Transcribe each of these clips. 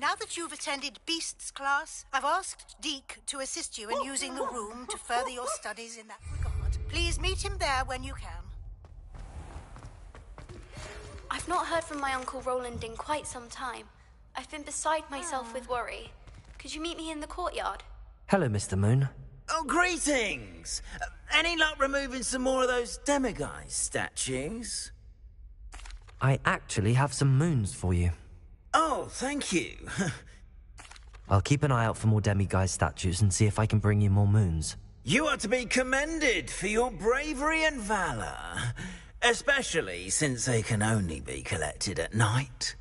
Now that you've attended Beasts class, I've asked Deke to assist you in using the room to further your studies in that regard. Please meet him there when you can. I've not heard from my Uncle Roland in quite some time. I've been beside myself with worry. Could you meet me in the courtyard? Hello, Mr. Moon. Oh, greetings! Any luck removing some more of those demiguise statues? I actually have some moons for you. Oh, thank you. I'll keep an eye out for more demiguise statues and see if I can bring you more moons. You are to be commended for your bravery and valour, especially since they can only be collected at night.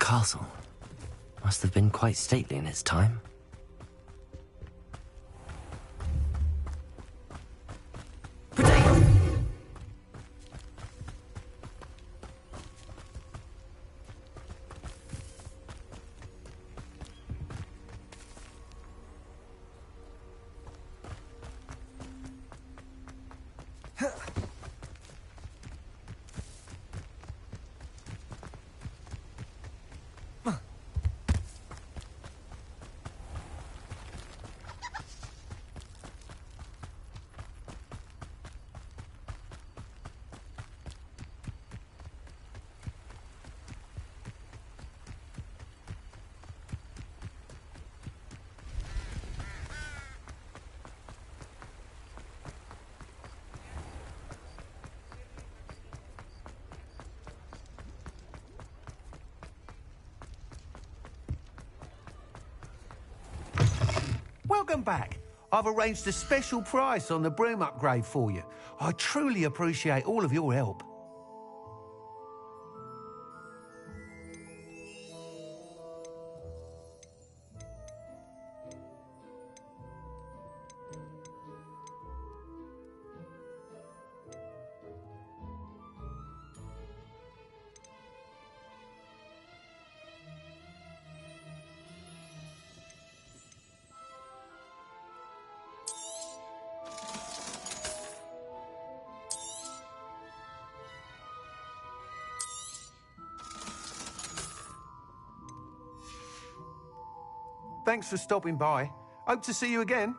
Castle. Must have been quite stately in its time. Welcome back. I've arranged a special price on the broom upgrade for you. I truly appreciate all of your help. Thanks for stopping by. Hope to see you again.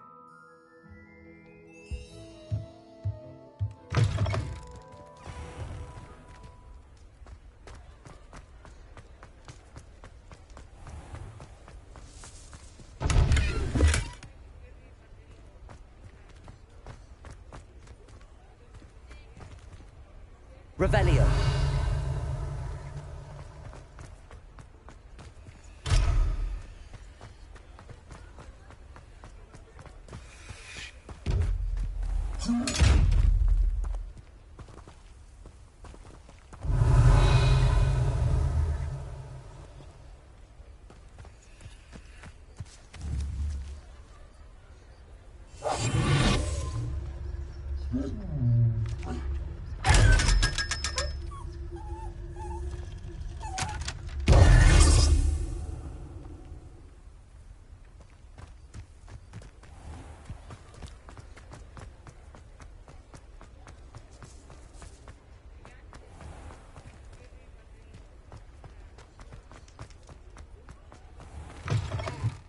Revelio.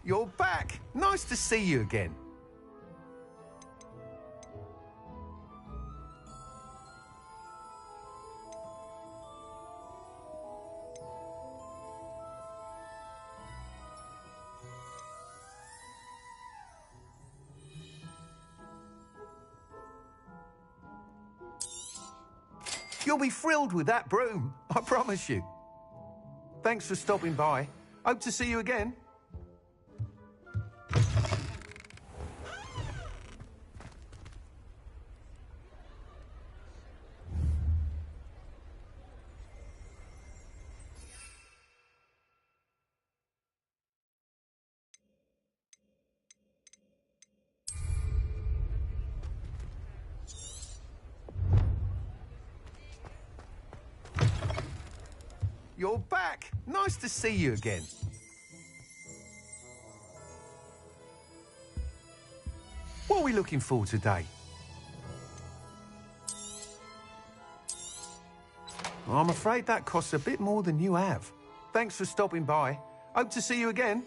You're back. Nice to see you again. You'll be thrilled with that broom, I promise you. Thanks for stopping by. Hope to see you again. You're back. Nice to see you again. What are we looking for today? I'm afraid that costs a bit more than you have. Thanks for stopping by. Hope to see you again.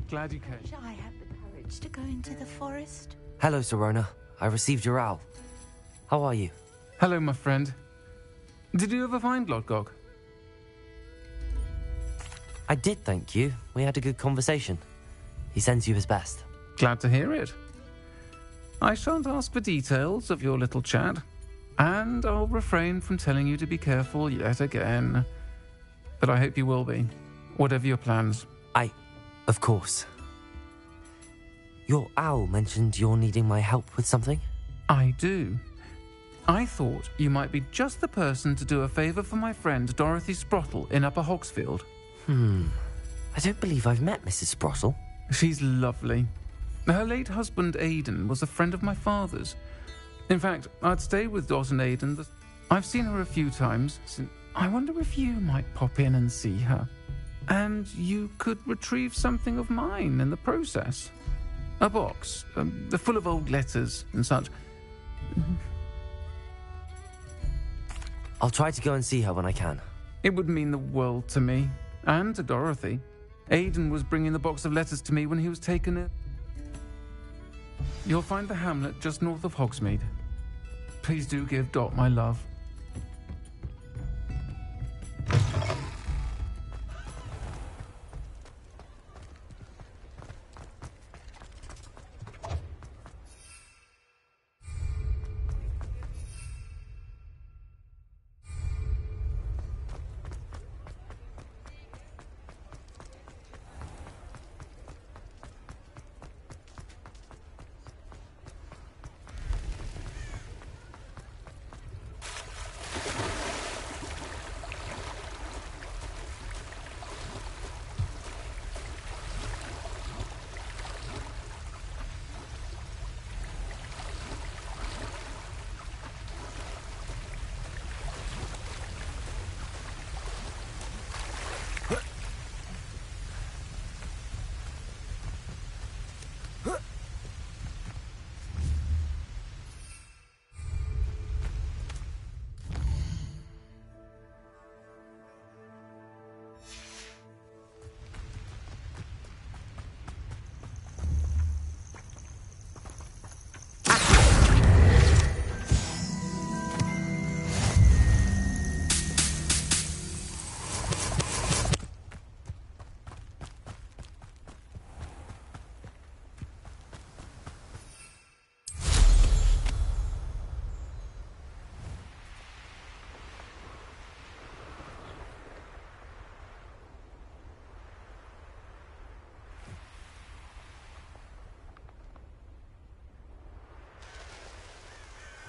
Glad you came. Shall I have the courage to go into the forest? Hello, Serona. I received your owl. How are you? Hello, my friend. Did you ever find Lodgok? I did, thank you. We had a good conversation. He sends you his best. Glad to hear it. I shan't ask for details of your little chat, and I'll refrain from telling you to be careful yet again. But I hope you will be, whatever your plans. Of course. Your owl mentioned you're needing my help with something? I do. I thought you might be just the person to do a favour for my friend Dorothy Sprottle in Upper Hogsfield. I don't believe I've met Mrs. Sprottle. She's lovely. Her late husband Aidan was a friend of my father's. In fact, I'd stayed with Dot and Aidan. I've seen her a few times. I wonder if you might pop in and see her. And you could retrieve something of mine in the process. A box, full of old letters and such. I'll try to go and see her when I can. It would mean the world to me, and to Dorothy. Aidan was bringing the box of letters to me when he was taken ill. You'll find the hamlet just north of Hogsmeade. Please do give Dot my love.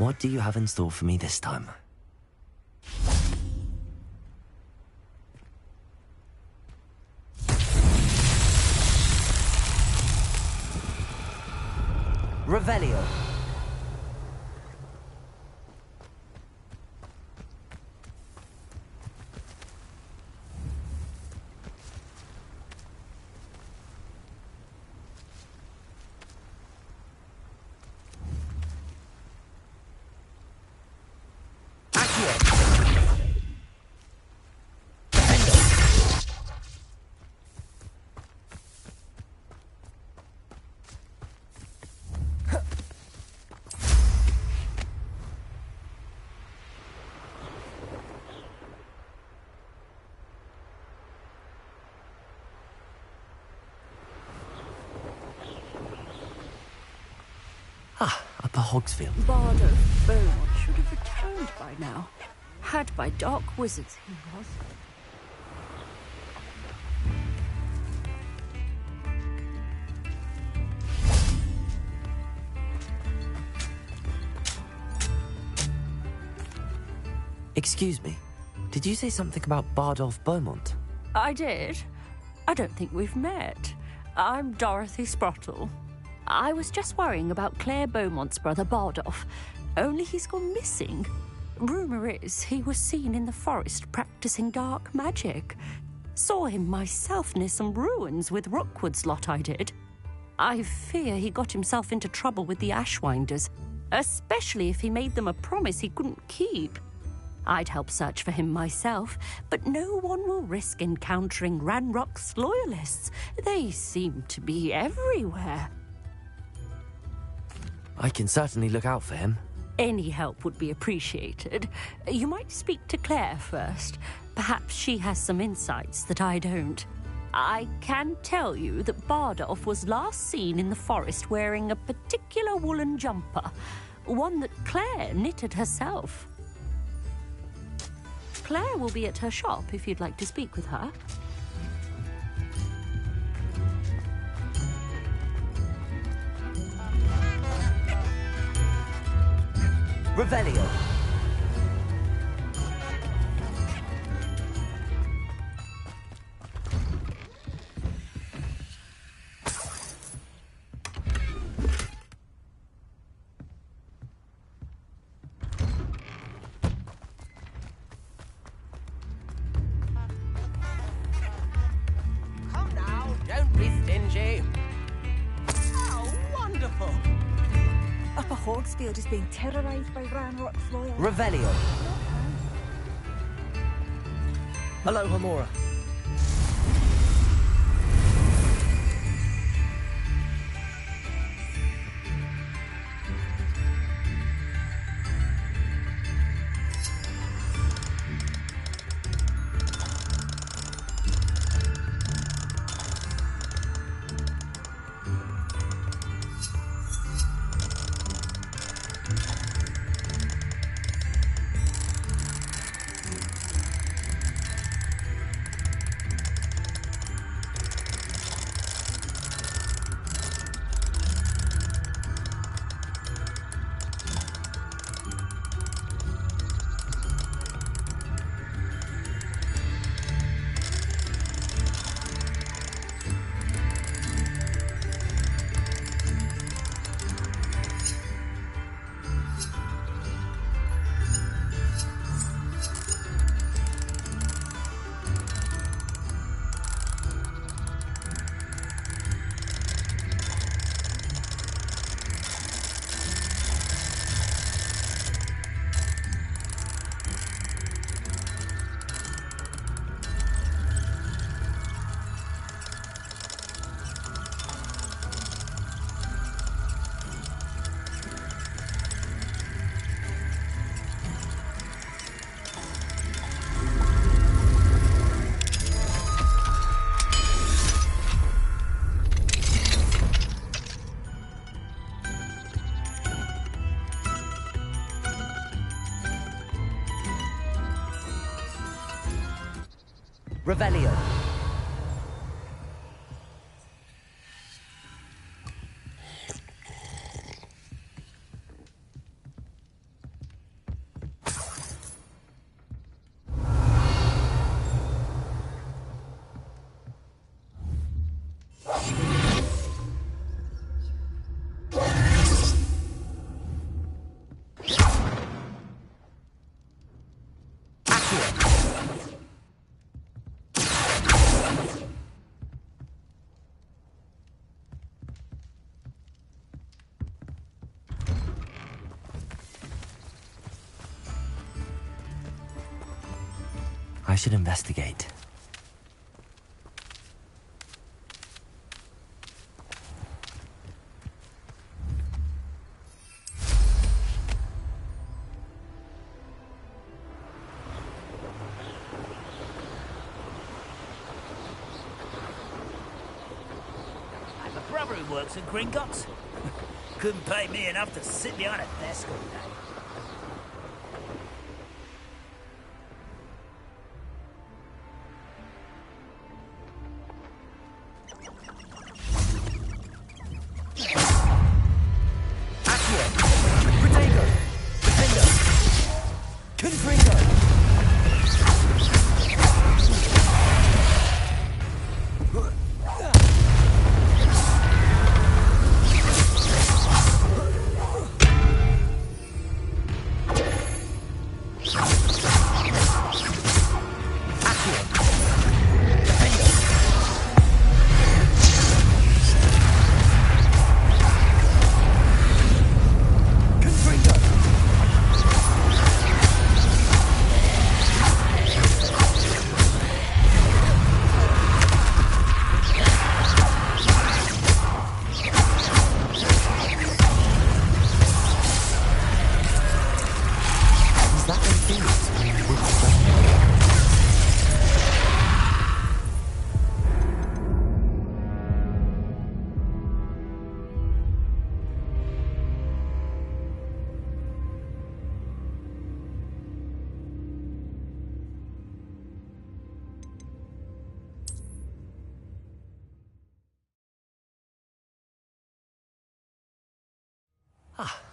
What do you have in store for me this time? Revelio. Upper Hogsfield. Bard of Beaumont should have returned by now. Had by dark wizards, he was. Excuse me, did you say something about Bardolph Beaumont? I did. I don't think we've met. I'm Dorothy Sprottle. I was just worrying about Claire Beaumont's brother Bardolph, only he's gone missing. Rumour is he was seen in the forest practicing dark magic. Saw him myself near some ruins with Rookwood's lot I did. I fear he got himself into trouble with the Ashwinders, especially if he made them a promise he couldn't keep. I'd help search for him myself, but no one will risk encountering Ranrock's loyalists. They seem to be everywhere. I can certainly look out for him. Any help would be appreciated. You might speak to Claire first. Perhaps she has some insights that I don't. I can tell you that Bardolph was last seen in the forest wearing a particular woolen jumper, one that Claire knitted herself. Claire will be at her shop if you'd like to speak with her. Revelio. Come now, don't be stingy. Oh, wonderful. Upper Hogsfield is being terrorised by Ranrock's loyal. Revelio. Hello, Hamora. Revelio. I should investigate. I have a brother who works at Gringotts. Couldn't pay me enough to sit behind a desk all day.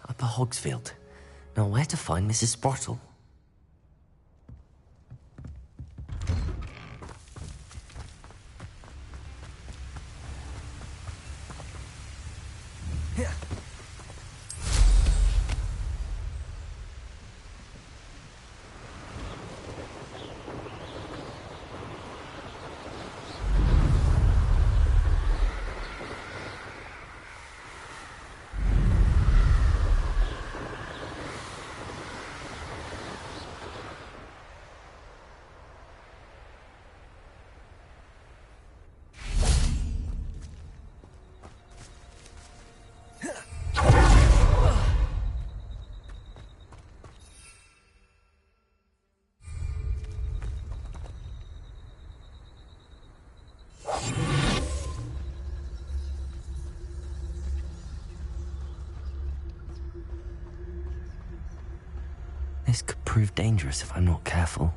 Upper Hogsfield. Now where to find Mrs. Sprottle? This could prove dangerous if I'm not careful.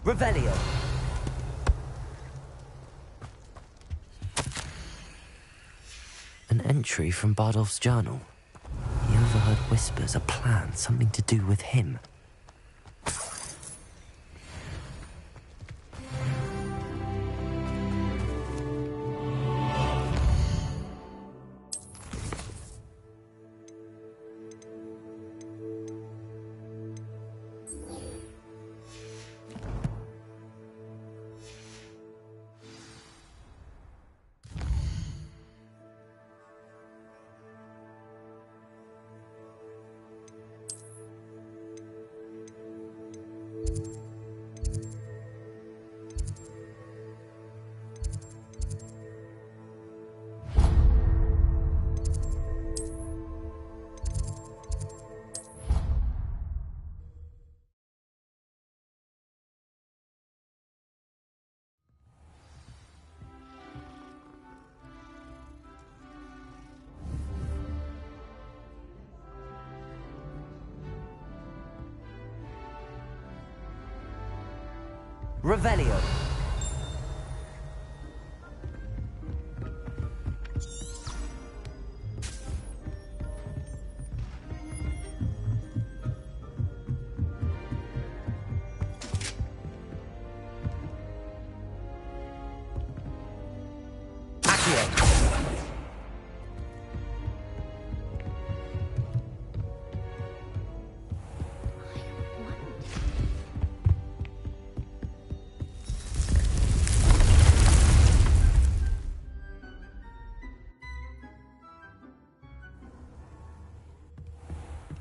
Revelio. An entry from Bardolph's journal. He overheard whispers, a plan, something to do with him. Revelio.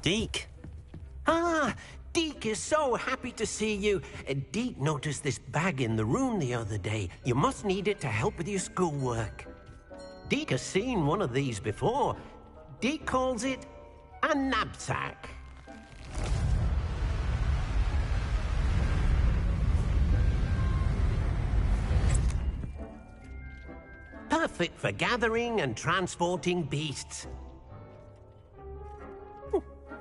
Deke. Ah, Deke is so happy to see you. Deke noticed this bag in the room the other day. You must need it to help with your schoolwork. Deke has seen one of these before. Deke calls it a knapsack. Perfect for gathering and transporting beasts.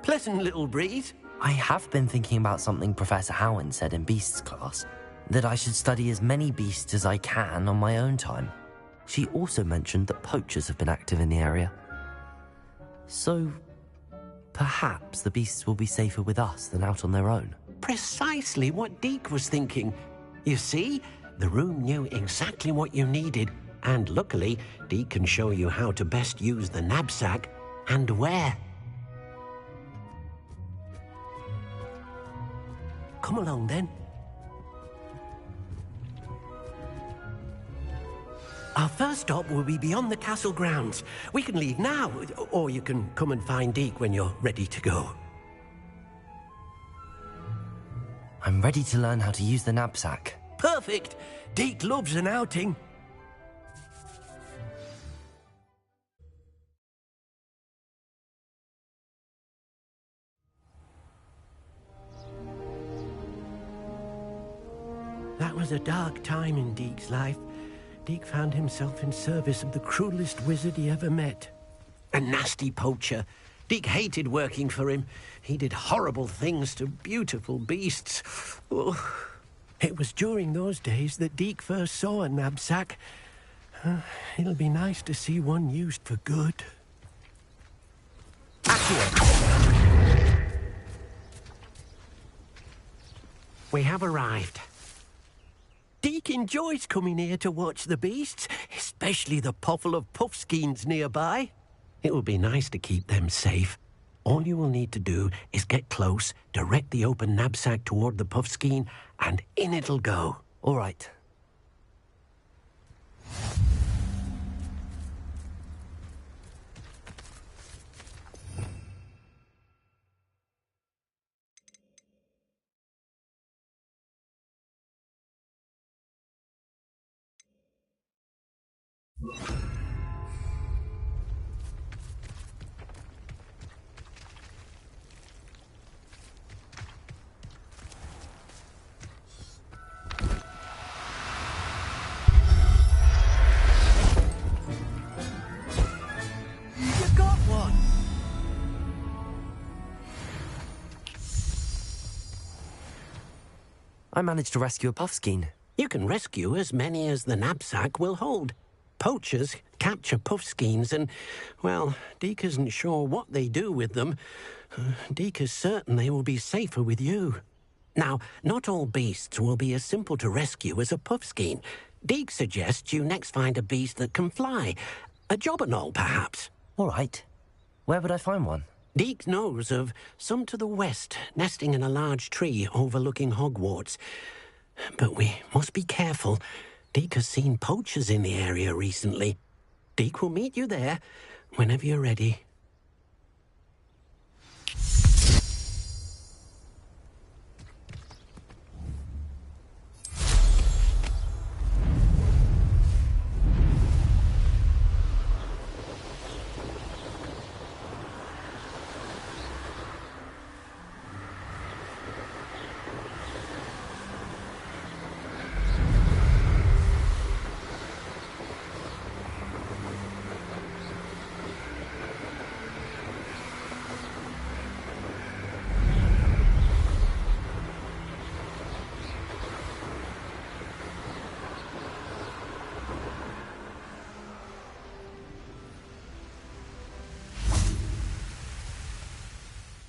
Pleasant little breeze. I have been thinking about something Professor Howin said in Beasts class, that I should study as many beasts as I can on my own time. She also mentioned that poachers have been active in the area. So, perhaps the beasts will be safer with us than out on their own. Precisely what Deke was thinking. You see, the room knew exactly what you needed, and luckily, Deke can show you how to best use the knapsack and where. Come along, then. Our first stop will be beyond the castle grounds. We can leave now, or you can come and find Deke when you're ready to go. I'm ready to learn how to use the knapsack. Perfect! Deke loves an outing. That was a dark time in Deke's life. Deke found himself in service of the cruelest wizard he ever met. A nasty poacher. Deke hated working for him. He did horrible things to beautiful beasts. Oh. It was during those days that Deke first saw a knapsack. It'll be nice to see one used for good. We have arrived. Deke enjoys coming here to watch the beasts, especially the potful of puffskeins nearby. It will be nice to keep them safe. All you will need to do is get close, direct the open knapsack toward the puffskein, and in it'll go. All right. I managed to rescue a puffskein. You can rescue as many as the knapsack will hold. Poachers capture puffskeins and, well, Deke isn't sure what they do with them. Deke is certain they will be safer with you. Now, not all beasts will be as simple to rescue as a puffskein. Deke suggests you next find a beast that can fly. A jobberknoll, perhaps. All right. Where would I find one? Deke knows of some to the west, nesting in a large tree overlooking Hogwarts. But we must be careful. Deke has seen poachers in the area recently. Deke will meet you there whenever you're ready.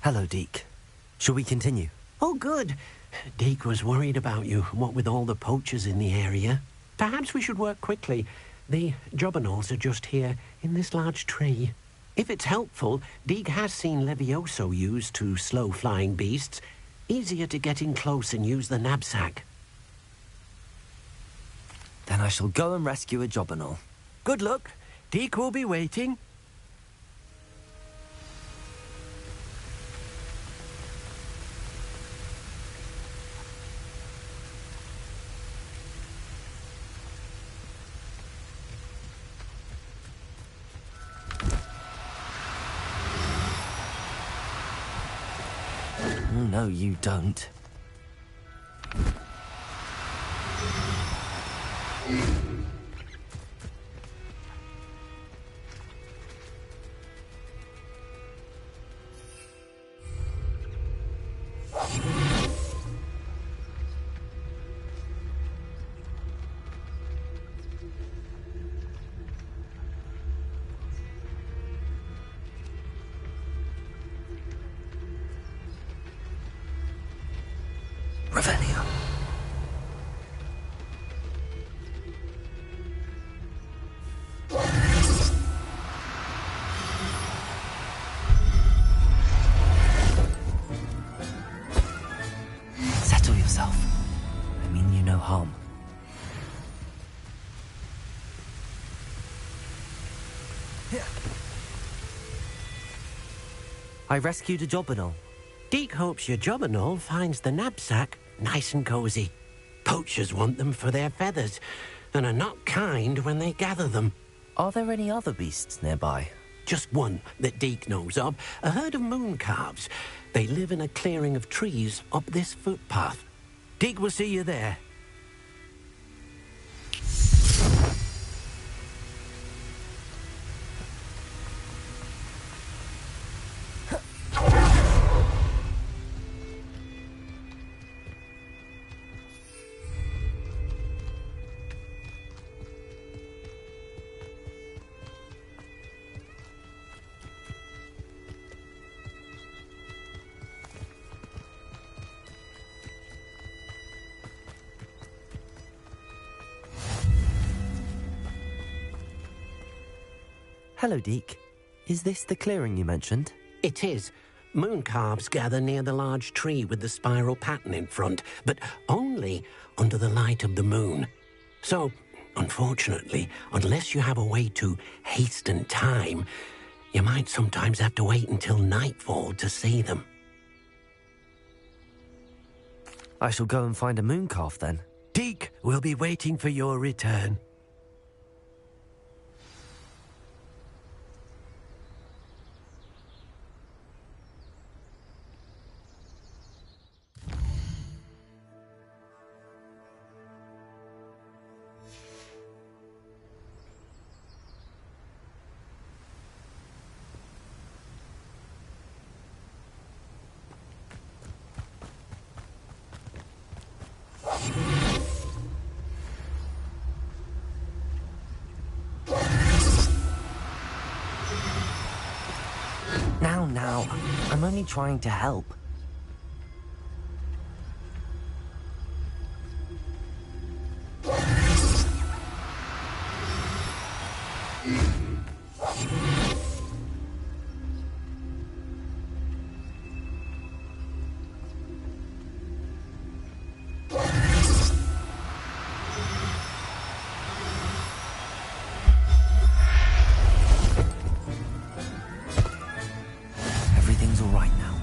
Hello, Deke. Shall we continue? Oh, good. Deke was worried about you, what with all the poachers in the area. Perhaps we should work quickly. The jobberknolls are just here, in this large tree. If it's helpful, Deke has seen Levioso used to slow flying beasts. Easier to get in close and use the knapsack. Then I shall go and rescue a jobberknoll. Good luck. Deke will be waiting. No, you don't. Revelio. Settle yourself. I mean you no harm. I rescued a jobberknoll. Deke hopes your jobberknoll finds the knapsack nice and cozy. Poachers want them for their feathers, and are not kind when they gather them. Are there any other beasts nearby? Just one that Deke knows of, a herd of moon calves. They live in a clearing of trees up this footpath. Deke will see you there. Hello, Deke. Is this the clearing you mentioned? It is. Moon calves gather near the large tree with the spiral pattern in front, but only under the light of the moon. So, unfortunately, unless you have a way to hasten time, you might sometimes have to wait until nightfall to see them. I shall go and find a moon calf then. Deke will be waiting for your return. Now, I'm only trying to help. Everything's all right now.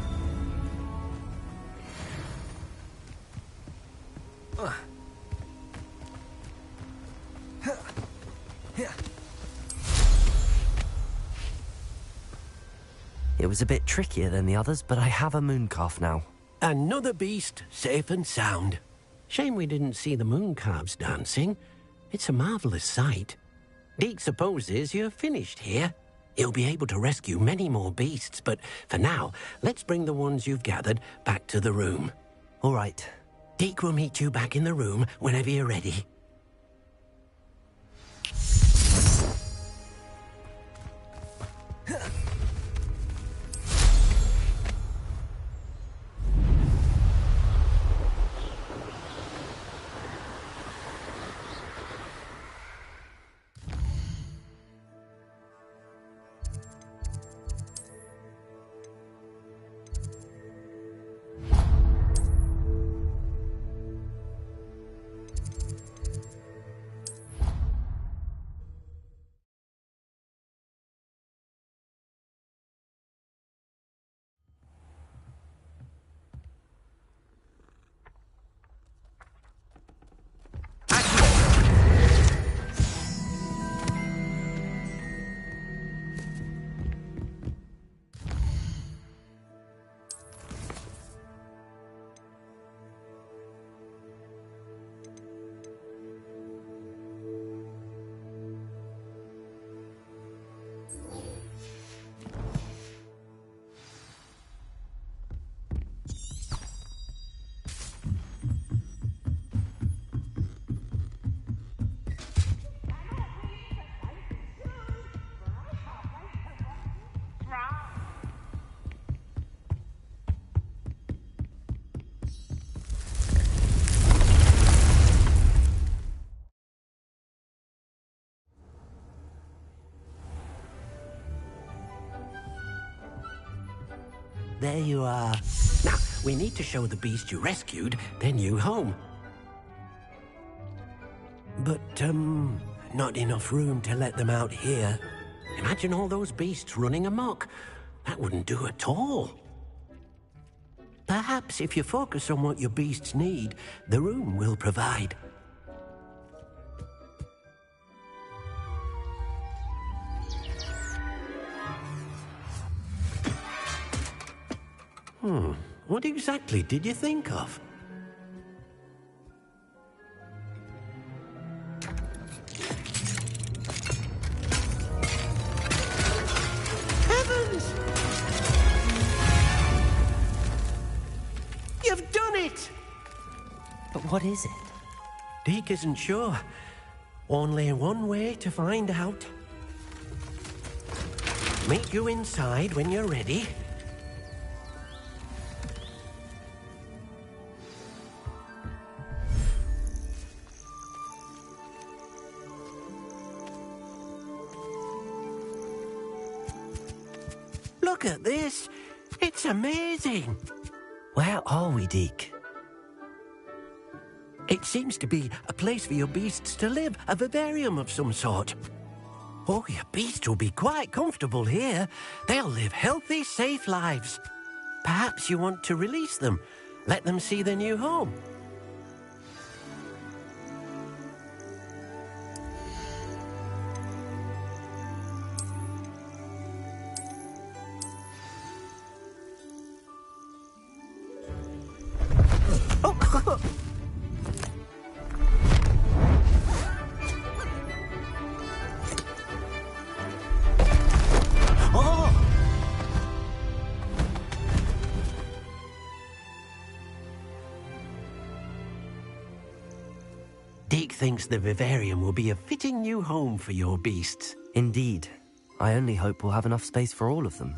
It was a bit trickier than the others, but I have a mooncalf now. Another beast, safe and sound. Shame we didn't see the mooncalves dancing. It's a marvellous sight. Deke supposes you're finished here. He'll be able to rescue many more beasts, but for now, let's bring the ones you've gathered back to the room. All right. Deke will meet you back in the room whenever you're ready. There you are. Now, we need to show the beast you rescued their new home. But, not enough room to let them out here. Imagine all those beasts running amok. That wouldn't do at all. Perhaps if you focus on what your beasts need, the room will provide. What exactly did you think of? Heavens! You've done it! But what is it? Deke isn't sure. Only one way to find out. Meet you inside when you're ready. Look at this. It's amazing. Where are we, Deke? It seems to be a place for your beasts to live, a vivarium of some sort. Oh, your beasts will be quite comfortable here. They'll live healthy, safe lives. Perhaps you want to release them, let them see their new home. thinks the vivarium will be a fitting new home for your beasts. Indeed. I only hope we'll have enough space for all of them.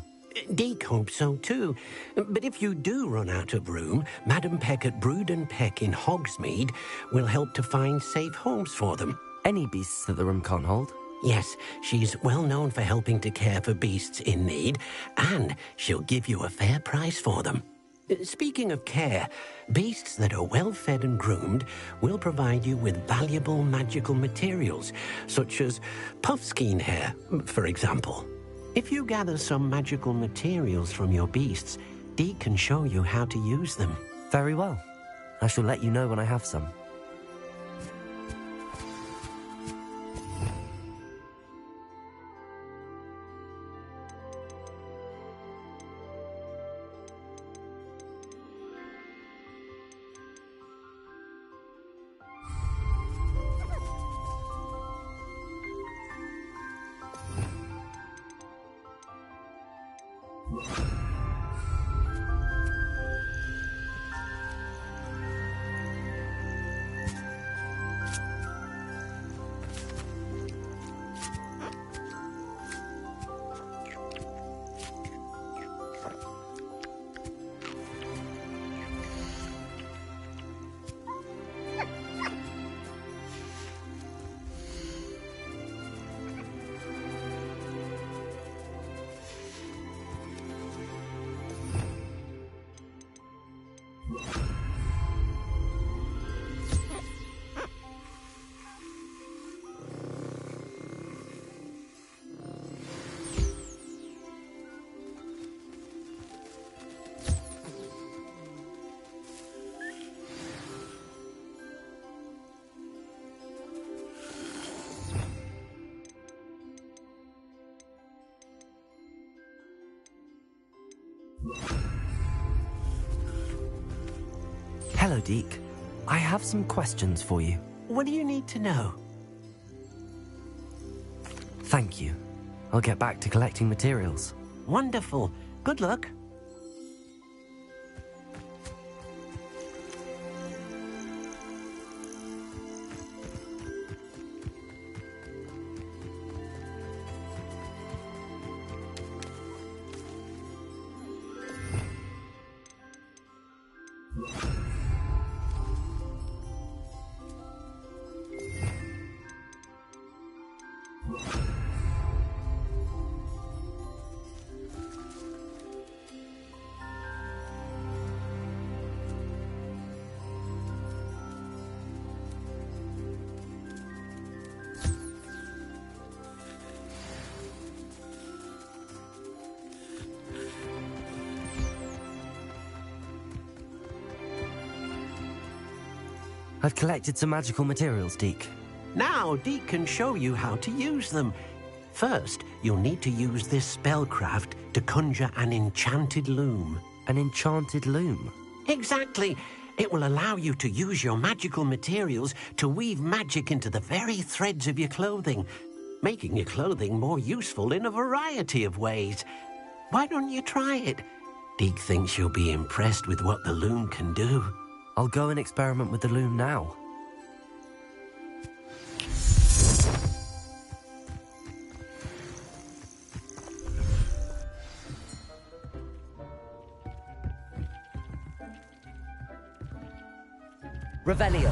Deke hopes so too. But if you do run out of room, Madam Peck at Brood and Peck in Hogsmeade will help to find safe homes for them. Any beasts that the room can't hold? Yes, she's well known for helping to care for beasts in need, and she'll give you a fair price for them. Speaking of care, beasts that are well fed and groomed will provide you with valuable magical materials, such as puffskein hair, for example. If you gather some magical materials from your beasts, Deke can show you how to use them. Very well. I shall let you know when I have some. Hello, Deke. I have some questions for you. What do you need to know? Thank you. I'll get back to collecting materials. Wonderful. Good luck. I've collected some magical materials, Deke. Now, Deke can show you how to use them. First, you'll need to use this spellcraft to conjure an enchanted loom. An enchanted loom? Exactly. It will allow you to use your magical materials to weave magic into the very threads of your clothing, making your clothing more useful in a variety of ways. Why don't you try it? Deke thinks you'll be impressed with what the loom can do. I'll go and experiment with the loom now. Revelio.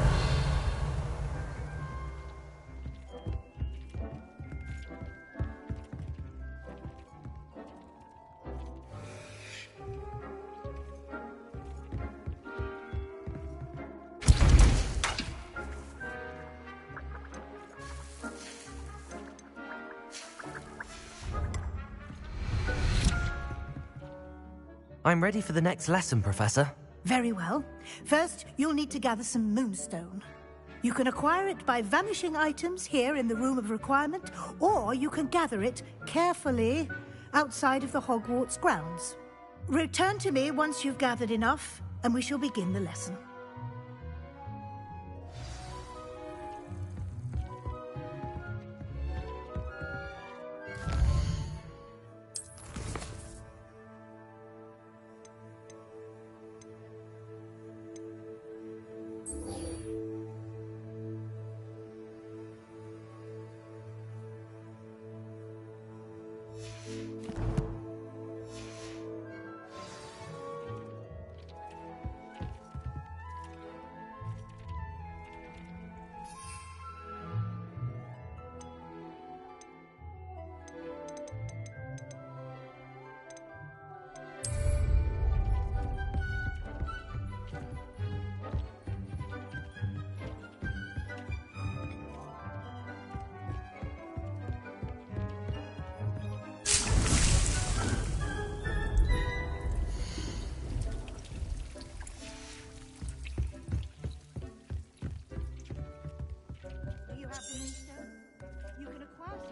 I'm ready for the next lesson, Professor. Very well. First, you'll need to gather some moonstone. You can acquire it by vanishing items here in the Room of Requirement, or you can gather it carefully outside of the Hogwarts grounds. Return to me once you've gathered enough, and we shall begin the lesson.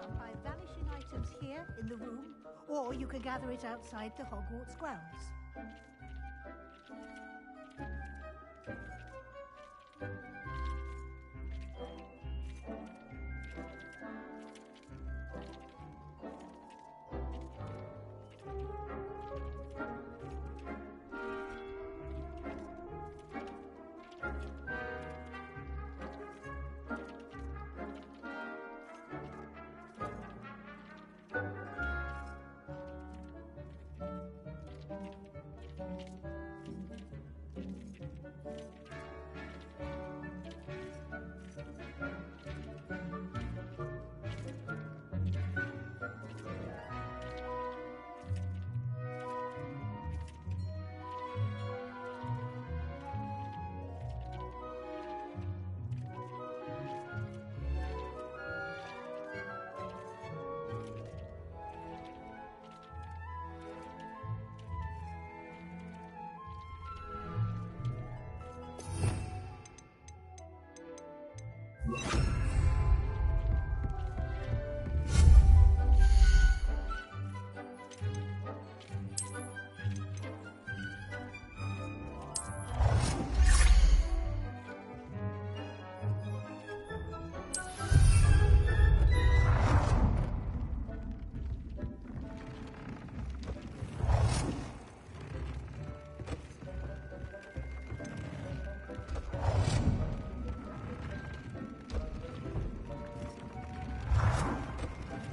some by vanishing items here in the room, or you can gather it outside the Hogwarts grounds.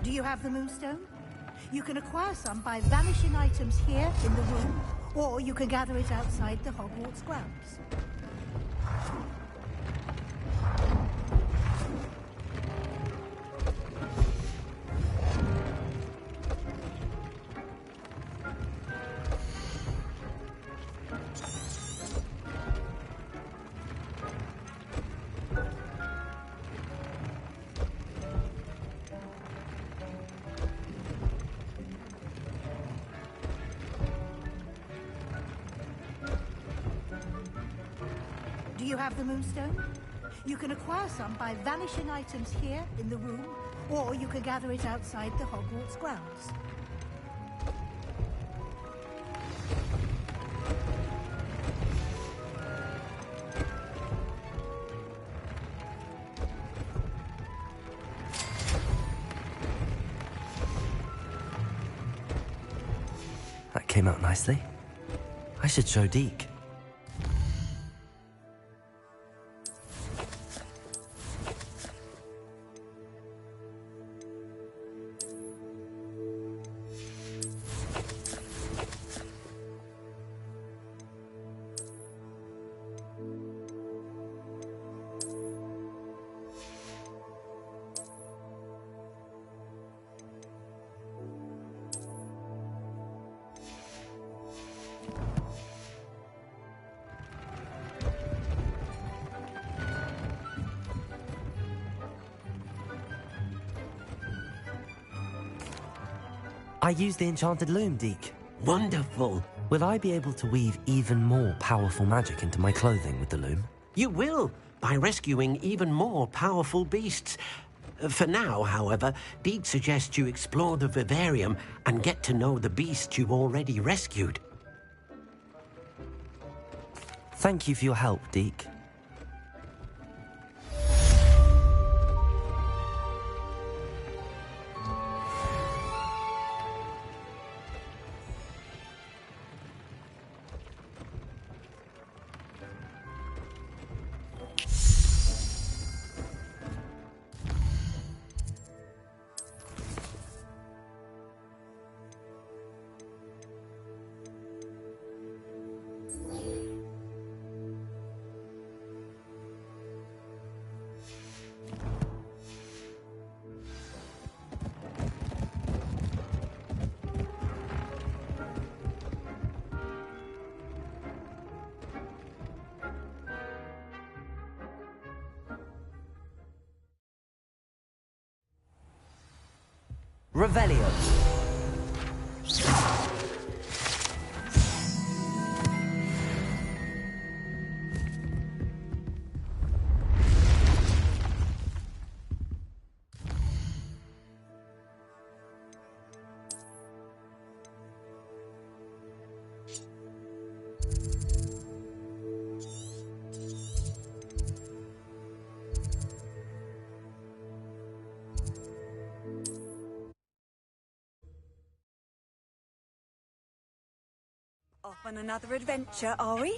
Do you have the Moonstone? You can acquire some by vanishing items here in the room, or you can gather it outside the Hogwarts grounds. Do you have the Moonstone? You can acquire some by vanishing items here in the room, or you can gather it outside the Hogwarts grounds. That came out nicely. I should show Deke. I use the enchanted loom, Deke. Wonderful. Will I be able to weave even more powerful magic into my clothing with the loom? You will, by rescuing even more powerful beasts. For now, however, Deke suggests you explore the vivarium and get to know the beasts you've already rescued. Thank you for your help, Deke. Revelio. Off on another adventure, are we?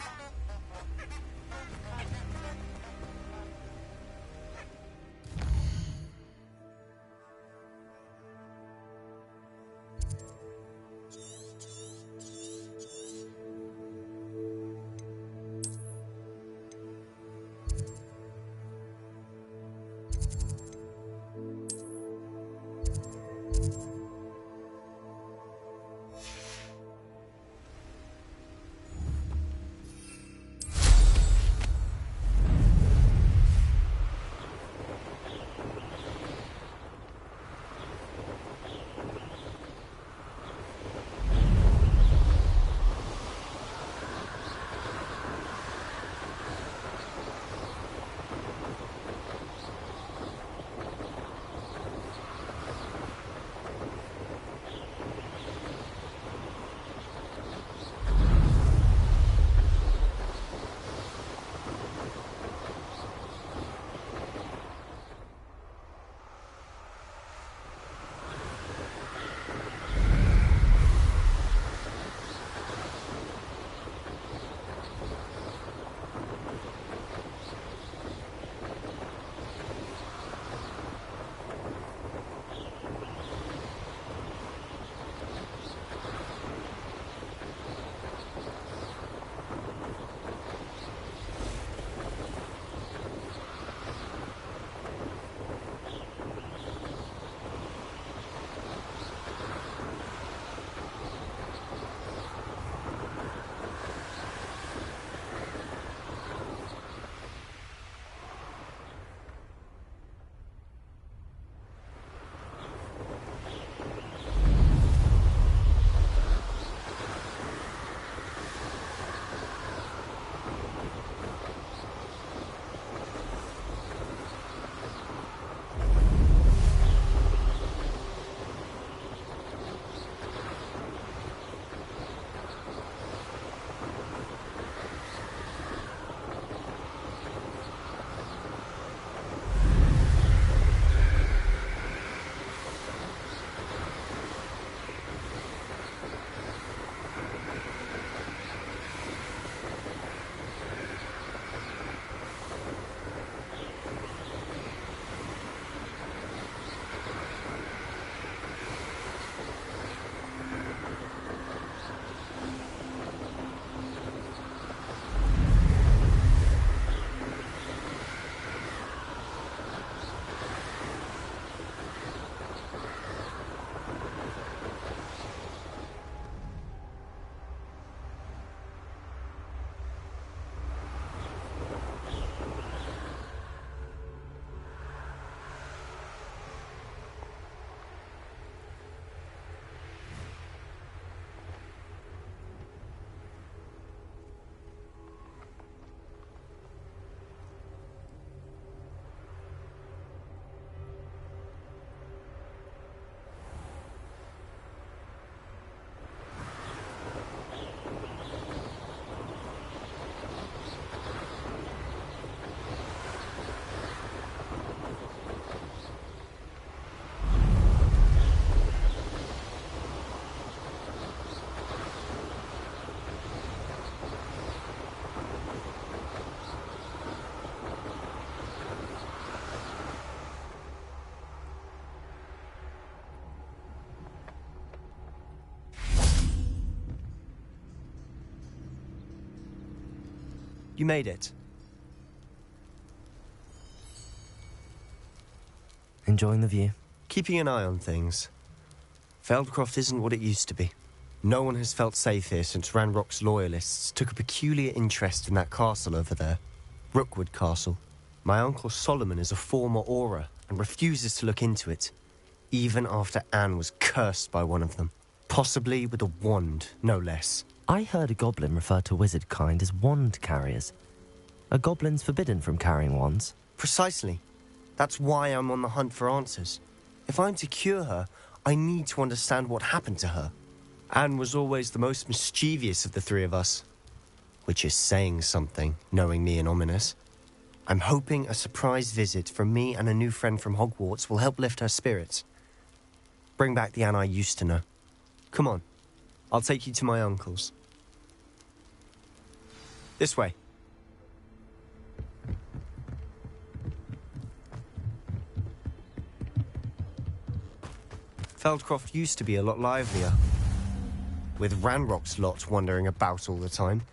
You made it. Enjoying the view? Keeping an eye on things. Feldcroft isn't what it used to be. No one has felt safe here since Ranrock's loyalists took a peculiar interest in that castle over there. Rookwood Castle. My uncle Solomon is a former Auror and refuses to look into it, even after Anne was cursed by one of them. Possibly with a wand, no less. I heard a goblin refer to wizard kind as wand carriers. Are goblins forbidden from carrying wands? Precisely. That's why I'm on the hunt for answers. If I'm to cure her, I need to understand what happened to her. Anne was always the most mischievous of the three of us. Which is saying something, knowing me and Ominous. I'm hoping a surprise visit from me and a new friend from Hogwarts will help lift her spirits. Bring back the Anne I used to know. Come on, I'll take you to my uncle's. This way. Feldcroft used to be a lot livelier. With Ranrock's lot wandering about all the time,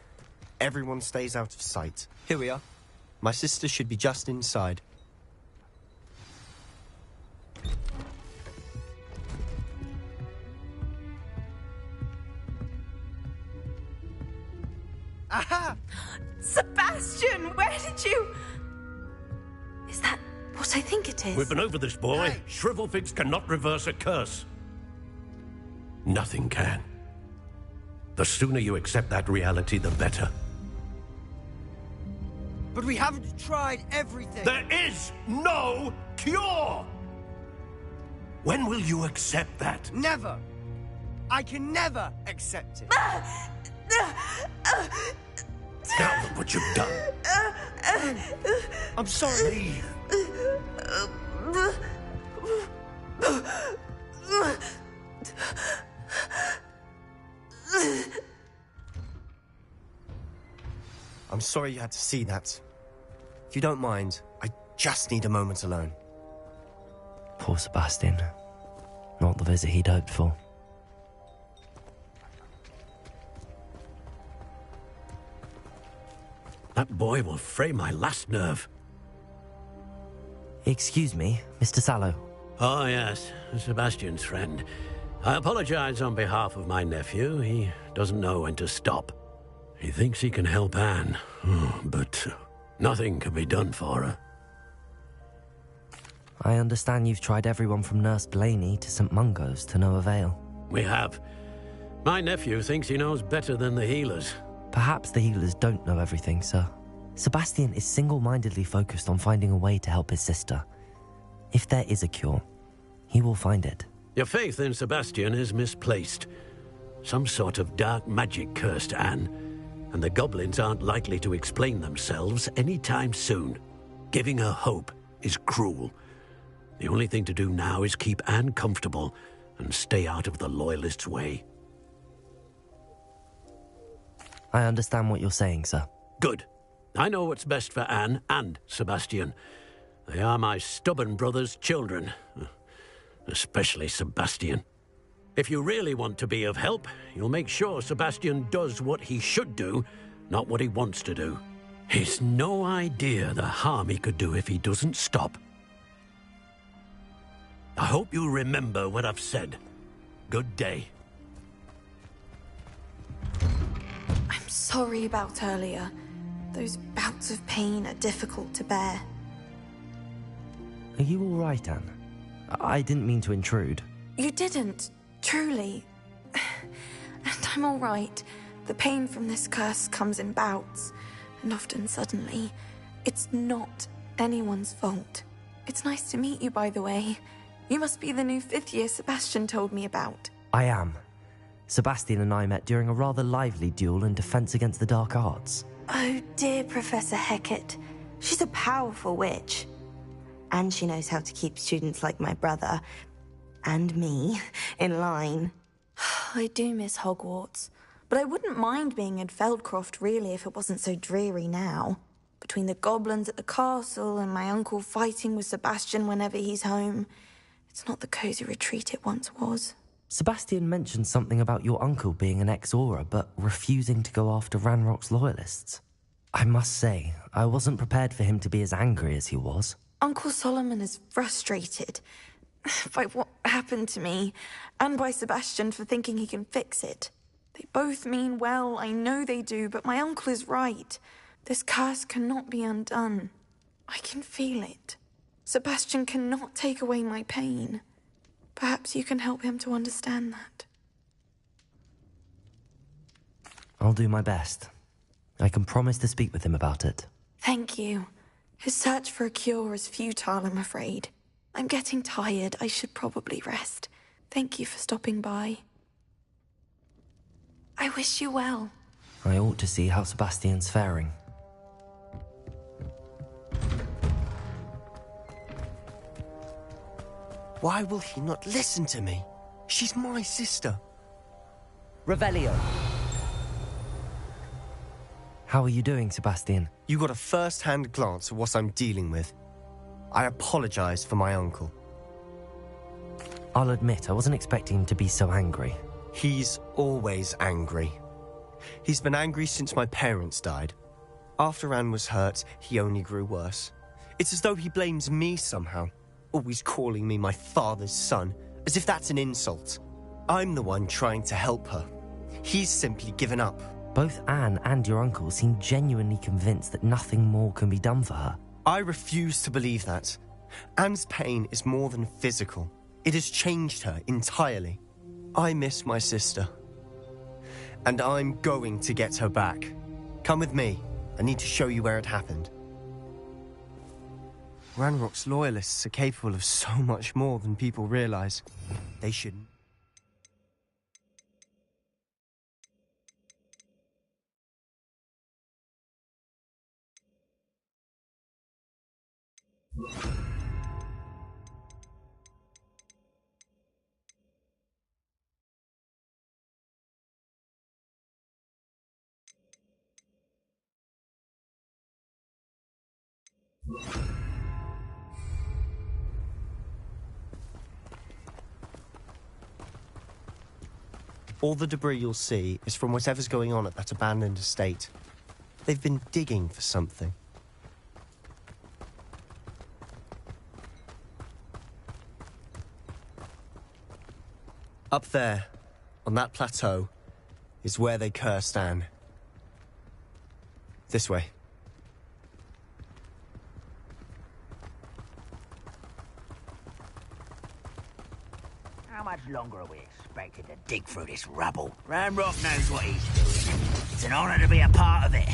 everyone stays out of sight. Here we are. My sister should be just inside. Aha! Sebastian, where did you... Is that what I think it is? We've been over this, boy. Hey. Shrivelfigs cannot reverse a curse. Nothing can. The sooner you accept that reality, the better. But we haven't tried everything. There is no cure! When will you accept that? Never. I can never accept it. Now look what you've done. I'm sorry. Leave. I'm sorry you had to see that. If you don't mind, I just need a moment alone. Poor Sebastian. Not the visit he'd hoped for. That boy will fray my last nerve. Excuse me, Mr. Sallow. Oh, yes, Sebastian's friend. I apologize on behalf of my nephew. He doesn't know when to stop. He thinks he can help Anne, but nothing can be done for her. I understand you've tried everyone from Nurse Blaney to St. Mungo's to no avail. We have. My nephew thinks he knows better than the healers. Perhaps the healers don't know everything, sir. Sebastian is single-mindedly focused on finding a way to help his sister. If there is a cure, he will find it. Your faith in Sebastian is misplaced. Some sort of dark magic cursed Anne, and the goblins aren't likely to explain themselves anytime soon. Giving her hope is cruel. The only thing to do now is keep Anne comfortable and stay out of the Loyalists' way. I understand what you're saying, sir. Good. I know what's best for Anne and Sebastian. They are my stubborn brother's children. Especially Sebastian. If you really want to be of help, you'll make sure Sebastian does what he should do, not what he wants to do. He's no idea the harm he could do if he doesn't stop. I hope you remember what I've said. Good day. I'm sorry about earlier. Those bouts of pain are difficult to bear. Are you all right, Anne? I didn't mean to intrude. You didn't, truly. And I'm all right. The pain from this curse comes in bouts, and often suddenly. It's not anyone's fault. It's nice to meet you, by the way. You must be the new 5th year Sebastian told me about. I am. Sebastian and I met during a rather lively duel in Defense Against the Dark Arts. Oh, dear Professor Hecat. She's a powerful witch. And she knows how to keep students like my brother, and me, in line. I do miss Hogwarts, but I wouldn't mind being in Feldcroft, really, if it wasn't so dreary now. Between the goblins at the castle and my uncle fighting with Sebastian whenever he's home, it's not the cozy retreat it once was. Sebastian mentioned something about your uncle being an ex-Auror, but refusing to go after Ranrock's loyalists. I must say, I wasn't prepared for him to be as angry as he was. Uncle Solomon is frustrated by what happened to me, and by Sebastian for thinking he can fix it. They both mean well, I know they do, but my uncle is right. This curse cannot be undone. I can feel it. Sebastian cannot take away my pain. Perhaps you can help him to understand that. I'll do my best. I can promise to speak with him about it. Thank you. His search for a cure is futile, I'm afraid. I'm getting tired. I should probably rest. Thank you for stopping by. I wish you well. I ought to see how Sebastian's faring. Why will he not listen to me? She's my sister. Revelio. How are you doing, Sebastian? You got a first-hand glance at what I'm dealing with. I apologise for my uncle. I'll admit, I wasn't expecting him to be so angry. He's always angry. He's been angry since my parents died. After Anne was hurt, he only grew worse. It's as though he blames me somehow, always calling me my father's son, as if that's an insult. I'm the one trying to help her. He's simply given up. Both Anne and your uncle seem genuinely convinced that nothing more can be done for her. I refuse to believe that. Anne's pain is more than physical. It has changed her entirely. I miss my sister. And I'm going to get her back. Come with me. I need to show you where it happened. Ranrock's loyalists are capable of so much more than people realize. They shouldn't. All the debris you'll see is from whatever's going on at that abandoned estate. They've been digging for something. Up there, on that plateau, is where they cursed Anne. This way. How much longer are we expected to dig through this rubble? Ranrock knows what he's doing. It's an honor to be a part of it.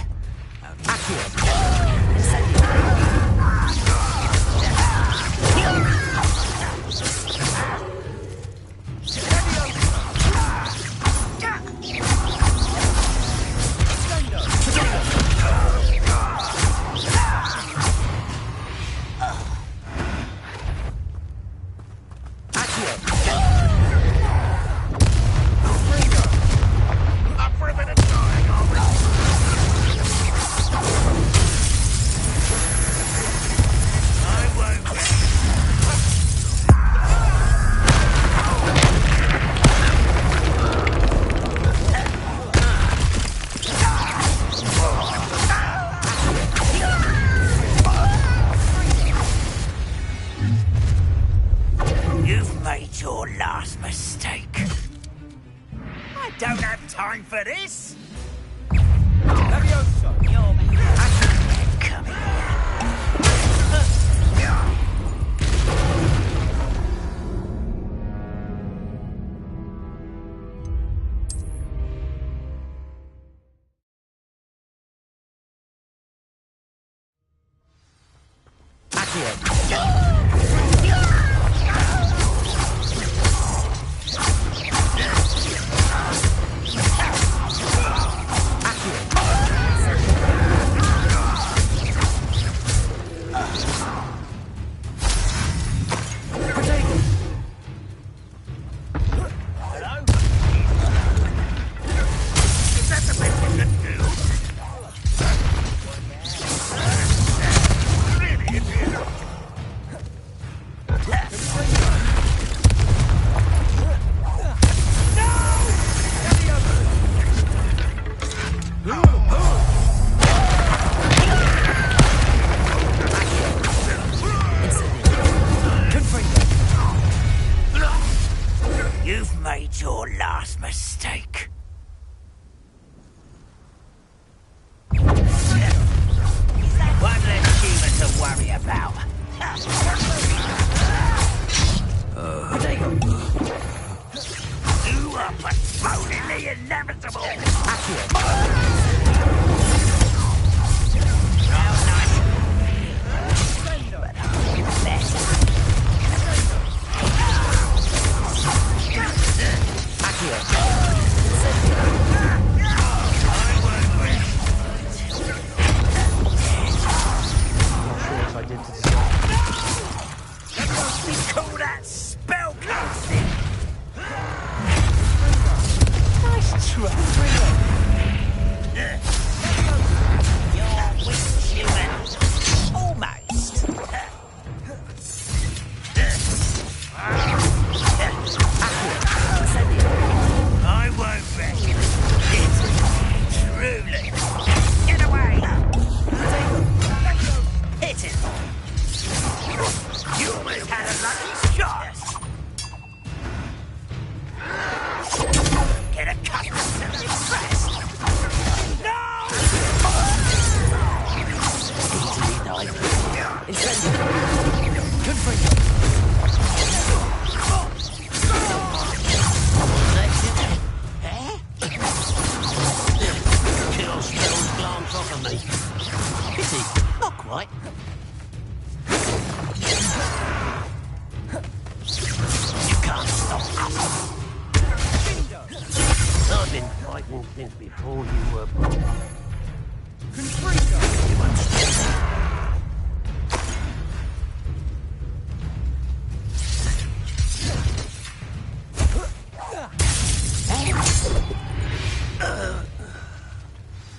existence since before you were born.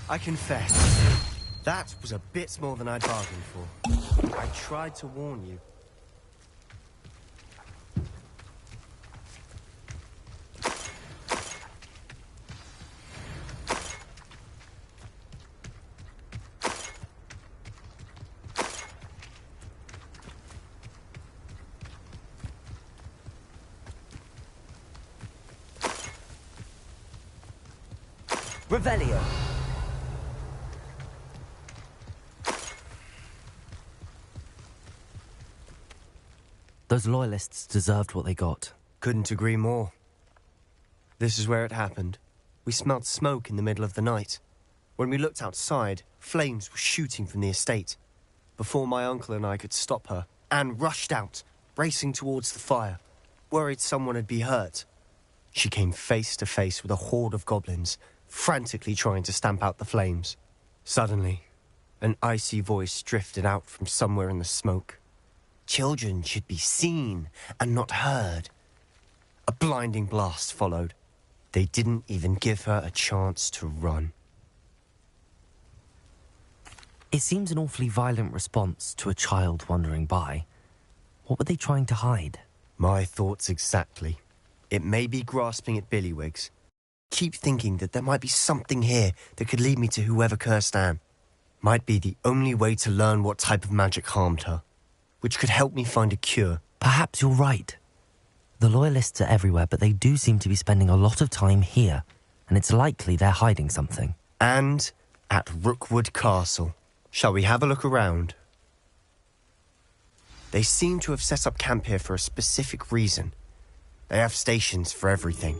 I confess, that was a bit more than I'd bargained for. I tried to warn you. Revelio. Those loyalists deserved what they got. Couldn't agree more. This is where it happened. We smelled smoke in the middle of the night. When we looked outside, flames were shooting from the estate. Before my uncle and I could stop her, Anne rushed out, racing towards the fire, worried someone had been hurt. She came face to face with a horde of goblins, frantically trying to stamp out the flames. Suddenly, an icy voice drifted out from somewhere in the smoke. Children should be seen and not heard. A blinding blast followed. They didn't even give her a chance to run. It seems an awfully violent response to a child wandering by. What were they trying to hide? My thoughts exactly. It may be grasping at Billywigs. Keep thinking that there might be something here that could lead me to whoever cursed Anne. Might be the only way to learn what type of magic harmed her, which could help me find a cure. Perhaps you're right. The Loyalists are everywhere, but they do seem to be spending a lot of time here, and it's likely they're hiding something. And at Rookwood Castle. Shall we have a look around? They seem to have set up camp here for a specific reason. They have stations for everything.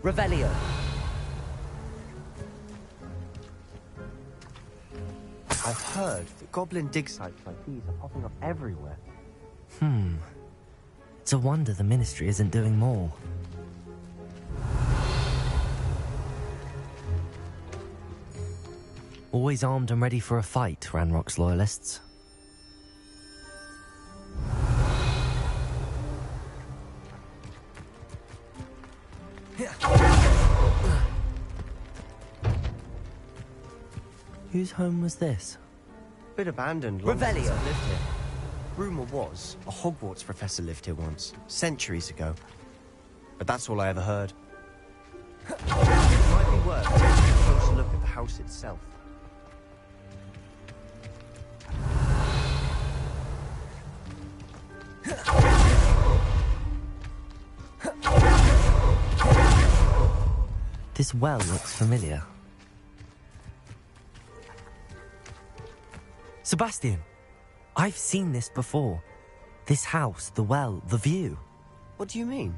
Revelio. I've heard that goblin dig sites like these are popping up everywhere. It's a wonder the Ministry isn't doing more. Always armed and ready for a fight, Ranrock's Loyalists. Whose home was this? Bit abandoned long since I've lived here. Rumour was a Hogwarts professor lived here once, centuries ago. But that's all I ever heard. It might be worth taking a closer look at the house itself. This well looks familiar. Sebastian, I've seen this before. This house, the well, the view. What do you mean?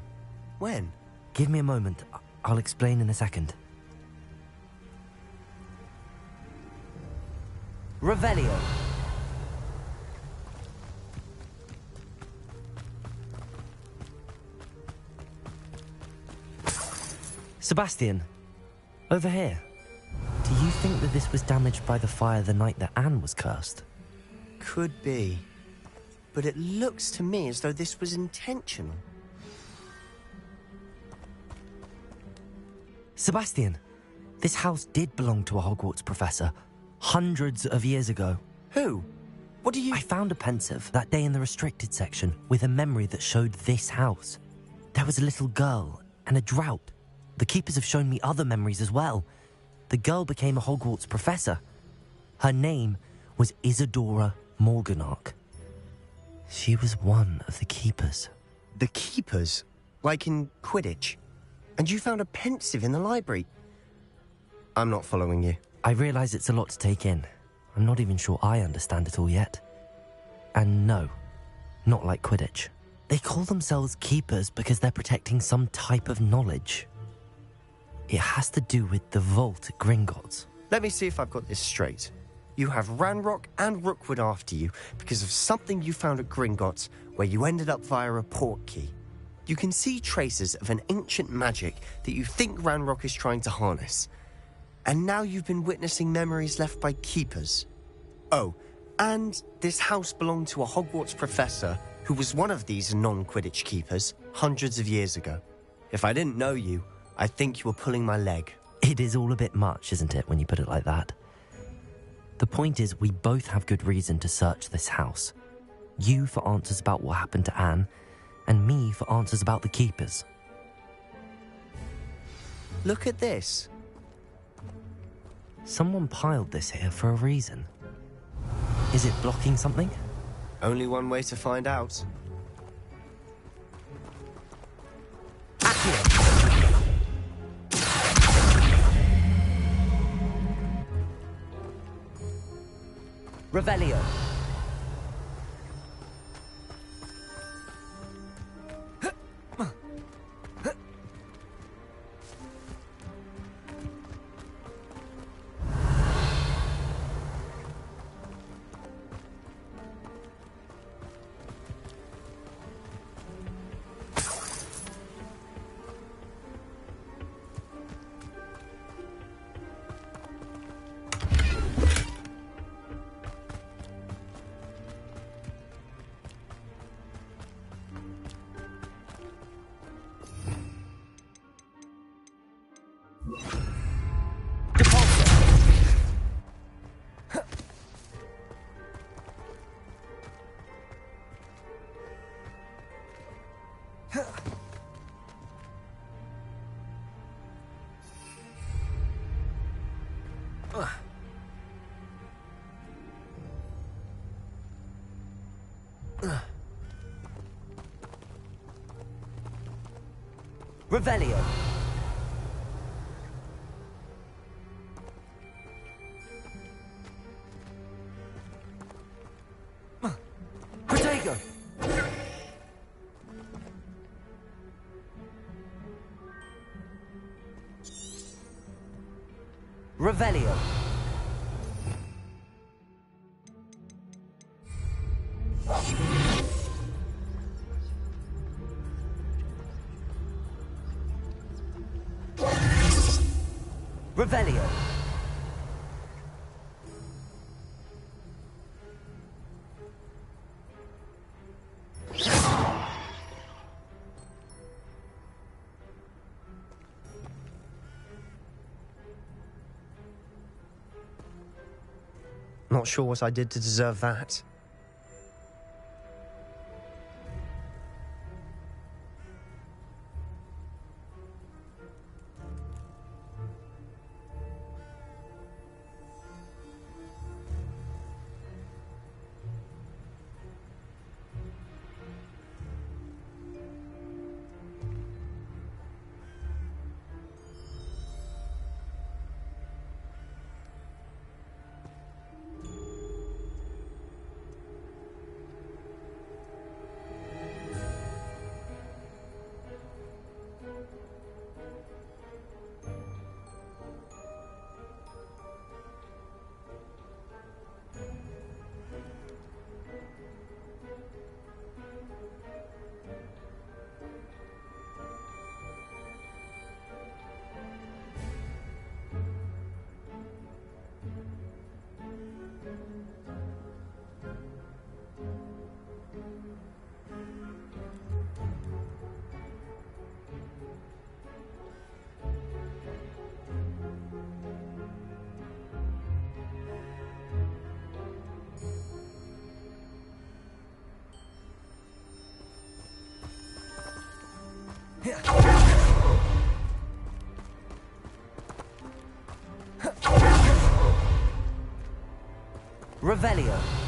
When? Give me a moment. I'll explain in a second. Revelio. Sebastian, over here. Do you think that this was damaged by the fire the night that Anne was cursed? Could be. But it looks to me as though this was intentional. Sebastian, this house did belong to a Hogwarts professor hundreds of years ago. Who? What do you... I found a pensive that day in the restricted section with a memory that showed this house. There was a little girl and a drought. The keepers have shown me other memories as well. The girl became a Hogwarts professor. Her name was Isadora Morganach. She was one of the keepers. The keepers? Like in Quidditch? And you found a pensive in the library? I'm not following you. I realise it's a lot to take in. I'm not even sure I understand it all yet. And no, not like Quidditch. They call themselves keepers because they're protecting some type of knowledge. It has to do with the vault at Gringotts. Let me see if I've got this straight. You have Ranrock and Rookwood after you because of something you found at Gringotts where you ended up via a port key. You can see traces of an ancient magic that you think Ranrock is trying to harness. And now you've been witnessing memories left by keepers. Oh, and this house belonged to a Hogwarts professor who was one of these non-Quidditch keepers hundreds of years ago. If I didn't know you, I think you were pulling my leg. It is all a bit much, isn't it, when you put it like that? The point is, we both have good reason to search this house. You for answers about what happened to Anne, and me for answers about the keepers. Look at this. Someone piled this here for a reason. Is it blocking something? Only one way to find out. Revelio. Revelio. Protego. Revelio. Revelio. Not sure what I did to deserve that. Revelio.